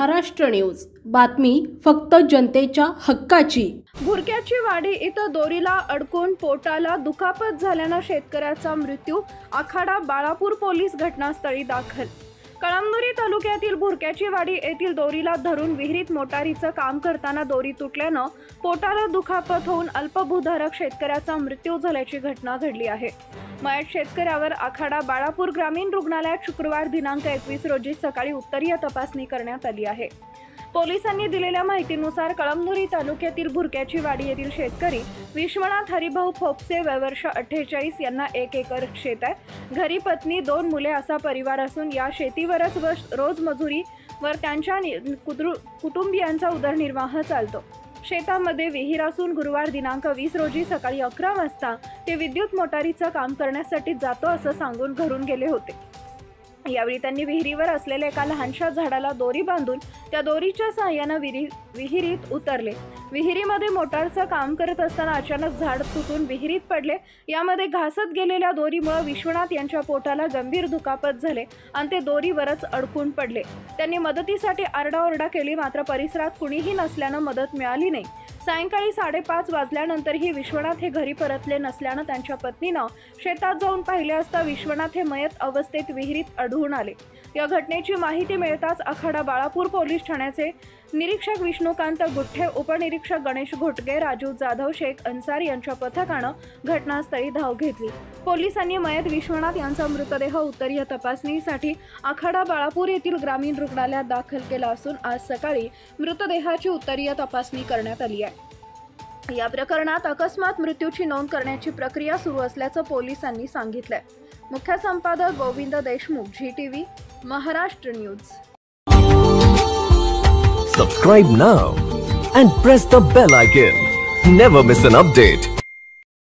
Maharashtra news बातमी फक्त जनतेच्या हक्काची। भुरक्याची वाडी इथं दोरीला अडकून पोटाला दुखापत झाल्यानं शेतकऱ्याचा मृत्यू। आखाडा बाळापूर पोलीस घटनास्थळी दाखल। कळमनुरी तालुक्यातील भुरक्याची वाडी येथील दोरीला धरून विहिरीत मोटारीचं काम करताना दोरी तुटल्यानं पोटाला दुखापत होऊन अल्पभूधारक शेतकऱ्याचा मृत्यू झाल्याची घटना घडली आहे। मयत शेतकऱ्यावर आखाडा बाळापूर ग्रामीण रुग्णालयात शुक्रवार दिनांक 21 रोजी सकाळी उत्तरीय तपासणी करण्यात आली आहे। पोलिसांनी दिलेल्या माहितीनुसार कळमनुरी तालुक्यातील भुरक्याची वाडी येथील शेतकरी विश्वनाथ हरिभाऊ फोपसे वय वर्ष 48 यांना 1 एकर शेत आहे। घरी पत्नी 2 मुले असा परिवार असून या शेतीवरच रोज मजुरीवर त्यांच्या कुटुंबियांचा उदरनिर्वाह चालतो। शेतामध्ये विहीर असून गुरुवार दिनांक 20 रोजी सकाळी 11 वाजता ते विद्युत मोटारीचं काम करण्यासाठी जातो असं सांगून घरून गेले होते। यावेळी त्यांनी विहिरीवर असलेल्या एका लहानशा झाडाला दोरी बांधून त्या दोरीच्या सहाय्याने विहिरीत उतरले। विहिरीमध्ये मोटारचं काम करत असताना अचानक झाड तुटून विहिरीत पडले। यामध्ये घासत गेलेल्या दोरीमुळे विश्वनाथ यांच्या पोटाला गंभीर दुखापत झाले आणि ते दोरीवरच अडकून पडले। त्यांनी मदतीसाठी आरडाओरडा केली, मात्र परिसरात कुणीही नसल्यानं मदत मिळाली नाही। सायंकाळी 5:30 वाजल्यानंतरही विश्वनाथ हे घरी परतले नसल्यानं त्यांच्या पत्नीनं शेतात जाऊन पाहिले असता विश्वनाथ हे मयत अवस्थेत विहिरीत आढळून आले। या घटनेची माहिती मिळताच आखाडा बाळापूर पोलीस ठाण्याचे निरीक्षक विष्णुकांत गुठ्ठे, उपनिरीक्षक गणेश घोटगे, राजू जाधव, शेख अन्सार यांच्या पथकानं घटनास्थळी धाव घेतली। पोलिसांनी मयत विश्वनाथ यांचा मृतदेह उत्तरीय तपासणीसाठी आखाडा बाळापूर येथील ग्रामीण रुग्णालयात दाखल केला असून आज सकाळी मृतदेहाची उत्तरीय तपासणी करण्यात आली आहे। या प्रकरणात अकस्मात मृत्यूची नोंद करण्याची प्रक्रिया सुरू असल्याचं पोलिसांनी सांगितलंय। मुख्य संपादक Govind Deshmukh, GTV, Maharashtra news. Subscribe now and press the bell icon. Never miss an update.